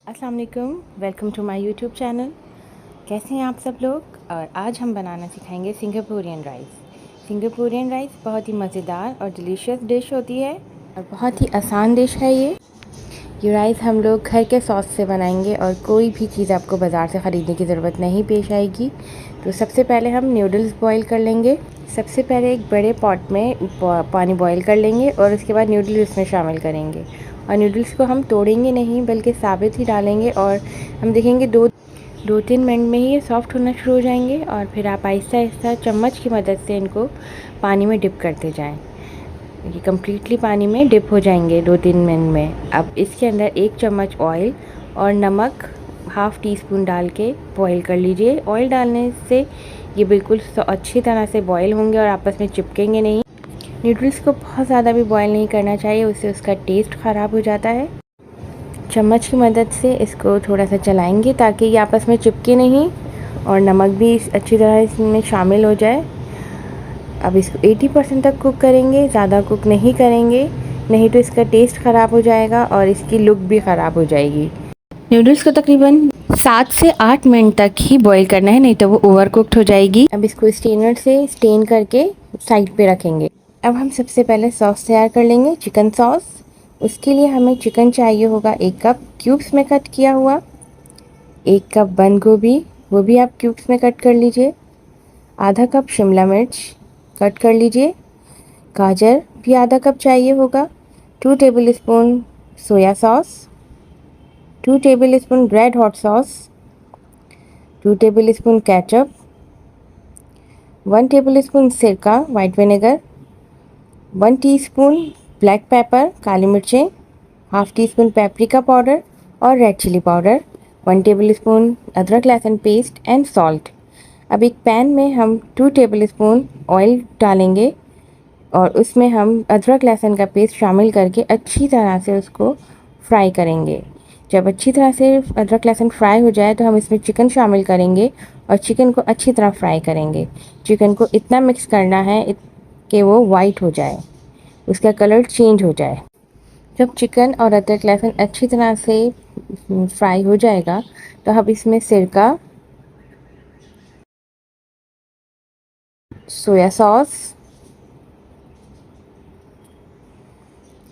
अस्सलाम वालेकुम, welcome to my YouTube channel. कैसे हैं आप सब लोग। और आज हम बनाना सिखाएंगे सिंगापुरियन राइस। सिंगापुरियन राइस बहुत ही मज़ेदार और डिलीशियस डिश होती है और बहुत ही आसान डिश है ये राइस हम लोग घर के सॉस से बनाएंगे और कोई भी चीज़ आपको बाज़ार से ख़रीदने की ज़रूरत नहीं पेश आएगी। तो सबसे पहले हम नूडल्स बॉईल कर लेंगे। सबसे पहले एक बड़े पॉट में पानी बॉईल कर लेंगे और उसके बाद नूडल्स उसमें शामिल करेंगे। और नूडल्स को हम तोड़ेंगे नहीं बल्कि साबित ही डालेंगे और हम देखेंगे दो तीन मिनट में ही ये सॉफ्ट होना शुरू हो जाएंगे। और फिर आप आहिस्ता आहिस्ता चम्मच की मदद से इनको पानी में डिप करते जाएं। ये कम्प्लीटली पानी में डिप हो जाएंगे 2-3 मिनट में। अब इसके अंदर 1 चम्मच ऑयल और नमक हाफ़ टी स्पून डाल के बॉईल कर लीजिए। ऑयल डालने से ये बिल्कुल अच्छी तरह से बॉईल होंगे और आपस में चिपकेंगे नहीं। नूडल्स को बहुत ज़्यादा भी बॉईल नहीं करना चाहिए, उससे उसका टेस्ट ख़राब हो जाता है। चम्मच की मदद से इसको थोड़ा सा चलाएंगे ताकि ये आपस में चिपके नहीं और नमक भी अच्छी तरह इसमें शामिल हो जाए। अब इसको 80% तक कुक करेंगे, ज़्यादा कुक नहीं करेंगे, नहीं तो इसका टेस्ट ख़राब हो जाएगा और इसकी लुक भी ख़राब हो जाएगी। नूडल्स को तकरीबन 7 से 8 मिनट तक ही बॉईल करना है, नहीं तो वो ओवर कुक्ड हो जाएगी। अब इसको स्टेनर से स्टेन करके साइड पे रखेंगे। अब हम सबसे पहले सॉस तैयार कर लेंगे, चिकन सॉस। उसके लिए हमें चिकन चाहिए होगा 1 कप क्यूब्स में कट किया हुआ, 1 कप बंद गोभी, वो भी आप क्यूब्स में कट कर लीजिए, आधा कप शिमला मिर्च कट कर लीजिए, गाजर भी आधा कप चाहिए होगा, 2 tablespoon soya sauce, 2 tablespoon red hot sauce, 2 tablespoon ketchup, 1 tablespoon सिरका white vinegar, 1 teaspoon black pepper काली मिर्चें, half teaspoon paprika powder और रेड चिली पाउडर, 1 टेबलस्पून अदरक लहसुन पेस्ट एंड सॉल्ट। अब एक पैन में हम 2 टेबलस्पून ऑयल डालेंगे और उसमें हम अदरक लहसुन का पेस्ट शामिल करके अच्छी तरह से उसको फ्राई करेंगे। जब अच्छी तरह से अदरक लहसुन फ्राई हो जाए तो हम इसमें चिकन शामिल करेंगे और चिकन को अच्छी तरह फ्राई करेंगे। चिकन को इतना मिक्स करना है कि वो वाइट हो जाए, उसका कलर चेंज हो जाए। जब चिकन और अदरक लहसुन अच्छी तरह से फ्राई हो जाएगा तो हम इसमें सिरका, सोया सॉस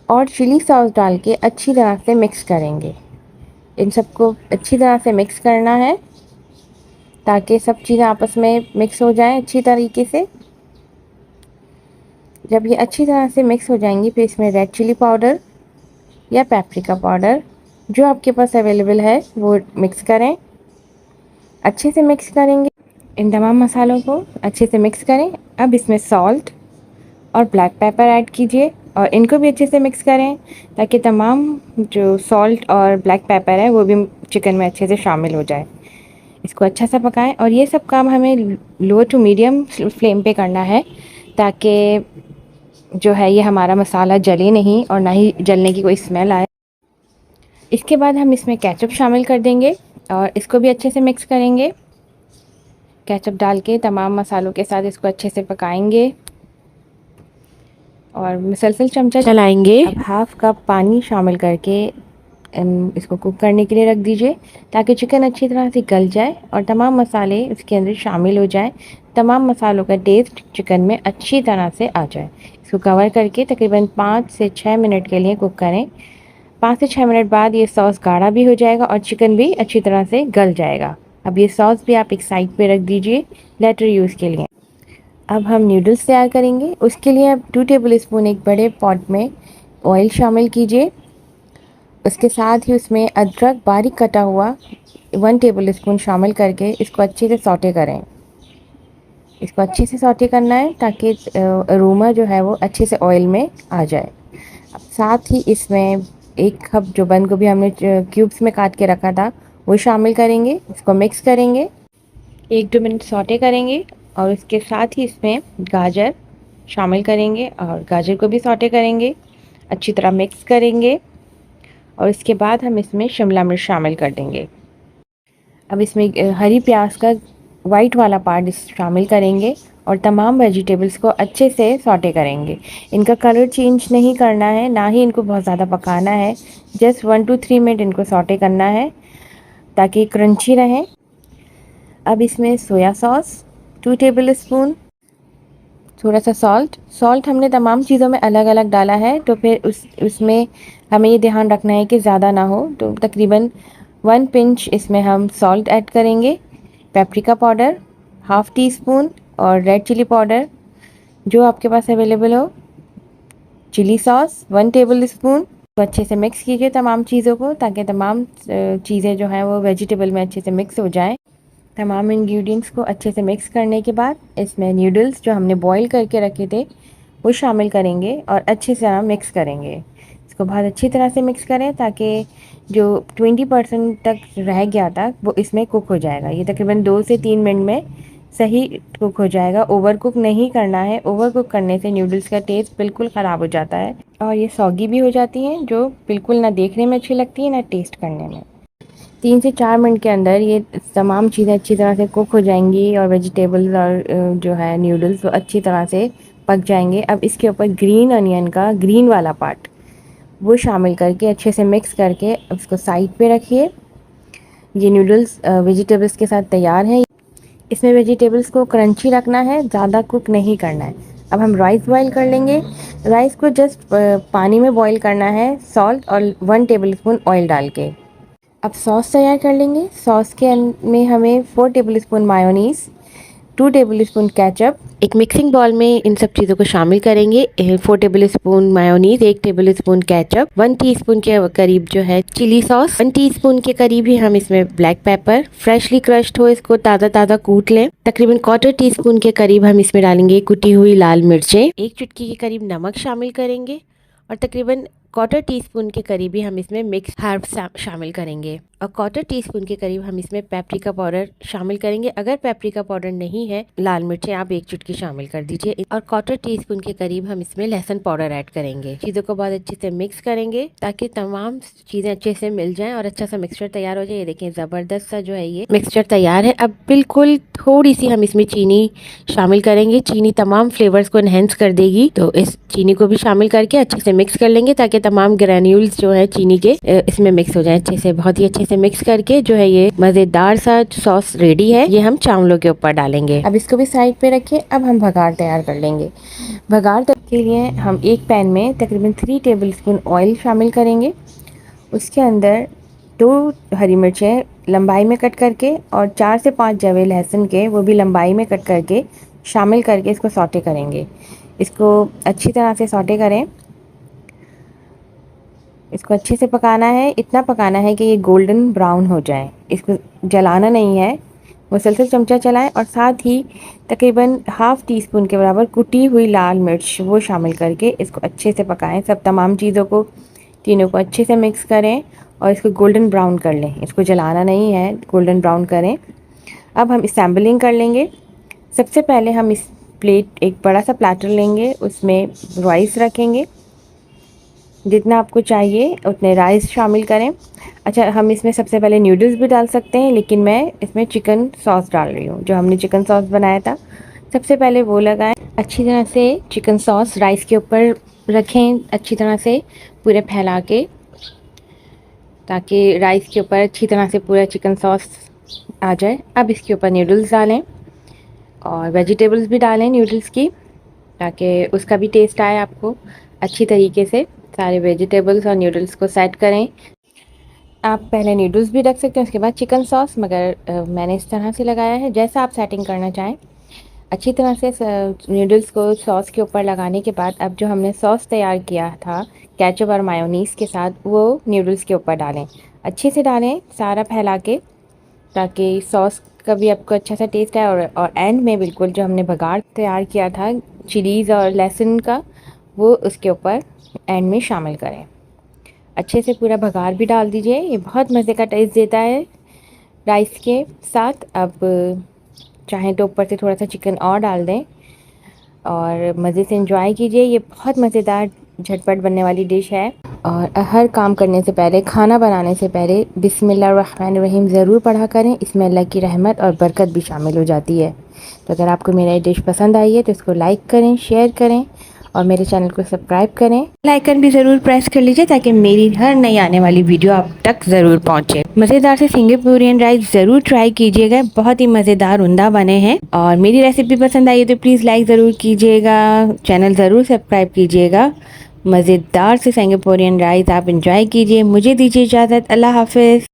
और चिली सॉस डाल के अच्छी तरह से मिक्स करेंगे। इन सबको अच्छी तरह से मिक्स करना है ताकि सब चीज़ें आपस में मिक्स हो जाएं अच्छी तरीके से। जब ये अच्छी तरह से मिक्स हो जाएंगी फिर इसमें रेड चिली पाउडर या पेपरिका पाउडर जो आपके पास अवेलेबल है वो मिक्स करें। अच्छे से मिक्स करेंगे, इन तमाम मसालों को अच्छे से मिक्स करें। अब इसमें सॉल्ट और ब्लैक पेपर ऐड कीजिए और इनको भी अच्छे से मिक्स करें ताकि तमाम जो सॉल्ट और ब्लैक पेपर है वो भी चिकन में अच्छे से शामिल हो जाए। इसको अच्छा सा पकाएं और ये सब काम हमें लो टू मीडियम फ्लेम पे करना है ताकि जो है ये हमारा मसाला जले नहीं और ना ही जलने की कोई स्मेल आए। इसके बाद हम इसमें केचप शामिल कर देंगे और इसको भी अच्छे से मिक्स करेंगे। केचप डाल के तमाम मसालों के साथ इसको अच्छे से पकाएंगे और मुसलसल चमचा चलाएंगे। अब हाफ़ कप पानी शामिल करके इसको कुक करने के लिए रख दीजिए ताकि चिकन अच्छी तरह से गल जाए और तमाम मसाले इसके अंदर शामिल हो जाए, तमाम मसालों का टेस्ट चिकन में अच्छी तरह से आ जाए। इसको कवर करके तकरीबन 5 से 6 मिनट के लिए कुक करें। 5 से 6 मिनट बाद ये सॉस गाढ़ा भी हो जाएगा और चिकन भी अच्छी तरह से गल जाएगा। अब ये सॉस भी आप एक साइड पे रख दीजिए लेटर यूज़ के लिए। अब हम नूडल्स तैयार करेंगे। उसके लिए आप 2 टेबलस्पून एक बड़े पॉट में ऑयल शामिल कीजिए। उसके साथ ही उसमें अदरक बारीक कटा हुआ 1 टेबलस्पून शामिल करके इसको अच्छे से सौटे करें। इसको अच्छे से सौटे करना है ताकि अरोमा जो है वो अच्छे से ऑयल में आ जाए। अब साथ ही इसमें 1 कप जो बंद गोभी हमने क्यूब्स में काट के रखा था वो शामिल करेंगे। इसको मिक्स करेंगे, 1-2 मिनट सौटे करेंगे और इसके साथ ही इसमें गाजर शामिल करेंगे और गाजर को भी सौटे करेंगे, अच्छी तरह मिक्स करेंगे और इसके बाद हम इसमें शिमला मिर्च शामिल कर देंगे। अब इसमें हरी प्याज का वाइट वाला पार्ट शामिल करेंगे और तमाम वेजिटेबल्स को अच्छे से सौटे करेंगे। इनका कलर चेंज नहीं करना है, ना ही इनको बहुत ज़्यादा पकाना है। जस्ट 1 to 3 मिनट इनको सौटे करना है ताकि क्रंची रहें। अब इसमें सोया सॉस 2 टेबल स्पून, थोड़ा सा सॉल्ट हमने तमाम चीज़ों में अलग अलग डाला है, तो फिर उसमें हमें ये ध्यान रखना है कि ज़्यादा ना हो। तो तकरीबन 1 पिंच इसमें हम सॉल्ट ऐड करेंगे। Paprika powder half teaspoon और रेड चिली पाउडर जो आपके पास अवेलेबल हो। Chilli sauce 1 tablespoon. तो अच्छे से मिक्स कीजिए तमाम चीज़ों को ताकि तमाम चीज़ें जो हैं वो वेजिटेबल में अच्छे से मिक्स हो जाएं। तमाम इंग्रेडिएंट्स को अच्छे से मिक्स करने के बाद इसमें नूडल्स जो हमने बॉईल करके रखे थे वो शामिल करेंगे और अच्छे से मिक्स करेंगे। इसको बहुत अच्छी तरह से मिक्स करें ताकि जो 20% तक रह गया था वो इसमें कुक हो जाएगा। ये तकरीबन 2 से 3 मिनट में सही कुक हो जाएगा। ओवर कुक नहीं करना है, ओवर कुक करने से नूडल्स का टेस्ट बिल्कुल ख़राब हो जाता है और ये सौगी भी हो जाती हैं, जो बिल्कुल ना देखने में अच्छी लगती है ना टेस्ट करने में। 3 से 4 मिनट के अंदर ये तमाम चीज़ें अच्छी तरह से कुक हो जाएंगी और वेजिटेबल्स और जो है नूडल्स वो अच्छी तरह से पक जाएंगे। अब इसके ऊपर ग्रीन अनियन का ग्रीन वाला पार्ट वो शामिल करके अच्छे से मिक्स करके उसको साइड पे रखिए। ये नूडल्स वेजिटेबल्स के साथ तैयार हैं। इसमें वेजिटेबल्स को क्रंची रखना है, ज़्यादा कुक नहीं करना है। अब हम राइस बॉईल कर लेंगे। राइस को जस्ट पानी में बॉईल करना है, सॉल्ट और 1 टेबल स्पून ऑयल डाल के। अब सॉस तैयार कर लेंगे। सॉस के में हमें 4 table spoon mayonnaise, 2 table spoon ketchup, एक मिक्सिंग बाउल में इन सब चीज़ों को शामिल करेंगे। 4 table spoon mayonnaise, 1 table spoon ketchup, 1 teaspoon के करीब जो है चिली सॉस, 1 टीस्पून के करीब ही हम इसमें ब्लैक पेपर फ्रेशली क्रश्ड हो, इसको ताज़ा ताज़ा कूट लें। तकरीबन 1/4 टीस्पून के करीब हम इसमें डालेंगे कुटी हुई लाल मिर्चें, 1 चुटकी के करीब नमक शामिल करेंगे और तकरीबन 1/4 टीस्पून के करीब ही हम इसमें मिक्स हर्ब्स शामिल करेंगे और 1/4 टीस्पून के करीब हम इसमें पेपरिका पाउडर शामिल करेंगे। अगर पेपरिका पाउडर नहीं है, लाल मिर्चें आप 1 चुटकी शामिल कर दीजिए और 1/4 टीस्पून के करीब हम इसमें लहसुन पाउडर ऐड करेंगे। चीज़ों को बहुत अच्छे से मिक्स करेंगे ताकि तमाम चीज़ें अच्छे से मिल जाएं और अच्छा सा मिक्सचर तैयार हो जाए। ये देखें ज़बरदस्त सा जो है ये मिक्सचर तैयार है। अब बिल्कुल थोड़ी सी हम इसमें चीनी शामिल करेंगे। चीनी तमाम फ्लेवर्स को इन्हेंस कर देगी, तो इस चीनी को भी शामिल करके अच्छे से मिक्स कर लेंगे ताकि तमाम ग्रेन्यूल्स जो है चीनी के इसमें मिक्स हो जाए अच्छे से। बहुत ही अच्छे से मिक्स करके जो है ये मज़ेदार सा सॉस रेडी है। ये हम चावलों के ऊपर डालेंगे। अब इसको भी साइड पे रखिए। अब हम भगार तैयार कर लेंगे। भगार के लिए हम एक पैन में तकरीबन 3 टेबल स्पून ऑयल शामिल करेंगे। उसके अंदर 2 हरी मिर्चें लंबाई में कट करके और 4 से 5 जवे लहसुन के वो भी लंबाई में कट करके शामिल करके इसको सौटे करेंगे। इसको अच्छी तरह से सौटे करें। इसको अच्छे से पकाना है, इतना पकाना है कि ये गोल्डन ब्राउन हो जाए। इसको जलाना नहीं है, मुसलसल चमचा चलाएं और साथ ही तकरीबन हाफ़ टी स्पून के बराबर कुटी हुई लाल मिर्च वो शामिल करके इसको अच्छे से पकाएं। सब तमाम चीज़ों को तीनों को अच्छे से मिक्स करें और इसको गोल्डन ब्राउन कर लें। इसको जलाना नहीं है, गोल्डन ब्राउन करें। अब हम सैम्बलिंग कर लेंगे। सबसे पहले हम इस एक बड़ा सा प्लेटर लेंगे, उसमें राइस रखेंगे। जितना आपको चाहिए उतने राइस शामिल करें। अच्छा, हम इसमें सबसे पहले नूडल्स भी डाल सकते हैं, लेकिन मैं इसमें चिकन सॉस डाल रही हूँ। जो हमने चिकन सॉस बनाया था सबसे पहले वो लगाएं। अच्छी तरह से चिकन सॉस राइस के ऊपर रखें, अच्छी तरह से पूरे फैला के, ताकि राइस के ऊपर अच्छी तरह से पूरा चिकन सॉस आ जाए। अब इसके ऊपर नूडल्स डालें और वेजिटेबल्स भी डालें नूडल्स की, ताकि उसका भी टेस्ट आए आपको। अच्छी तरीके से सारे वेजिटेबल्स और नूडल्स को सेट करें। आप पहले नूडल्स भी रख सकते हैं, उसके बाद चिकन सॉस, मगर मैंने इस तरह से लगाया है। जैसा आप सेटिंग करना चाहें। अच्छी तरह से नूडल्स को सॉस के ऊपर लगाने के बाद अब जो हमने सॉस तैयार किया था केचप और मायोनीज़ के साथ, वो नूडल्स के ऊपर डालें। अच्छे से डालें सारा फैला के, ताकि सॉस का भी आपको अच्छा सा टेस्ट आए। और एंड में बिल्कुल जो हमने बघार तैयार किया था चिलीज़ और लहसुन का, वो उसके ऊपर एंड में शामिल करें। अच्छे से पूरा बघार भी डाल दीजिए। ये बहुत मज़े का टेस्ट देता है राइस के साथ। अब चाहें तो ऊपर से थोड़ा सा चिकन और डाल दें और मज़े से एंजॉय कीजिए। ये बहुत मज़ेदार झटपट बनने वाली डिश है। और हर काम करने से पहले, खाना बनाने से पहले बिस्मिल्लाहिर्रहमानिर्रहीम ज़रूर पढ़ा करें। इसमें अल्लाह की रहमत और बरकत भी शामिल हो जाती है। तो अगर आपको मेरा ये डिश पसंद आई है तो इसको लाइक करें, शेयर करें और मेरे चैनल को सब्सक्राइब करें। बेल आइकन भी ज़रूर प्रेस कर लीजिए ताकि मेरी हर नई आने वाली वीडियो आप तक ज़रूर पहुंचे। मज़ेदार से सिंगापुरियन राइस ज़रूर ट्राई कीजिएगा, बहुत ही मज़ेदार उम्दा बने हैं। और मेरी रेसिपी पसंद आई है तो प्लीज़ लाइक ज़रूर कीजिएगा, चैनल ज़रूर सब्सक्राइब कीजिएगा। मज़ेदार से सिंगापुरियन राइस आप इंजॉय कीजिए। मुझे दीजिए इजाज़त। अल्लाह हाफ़िज़।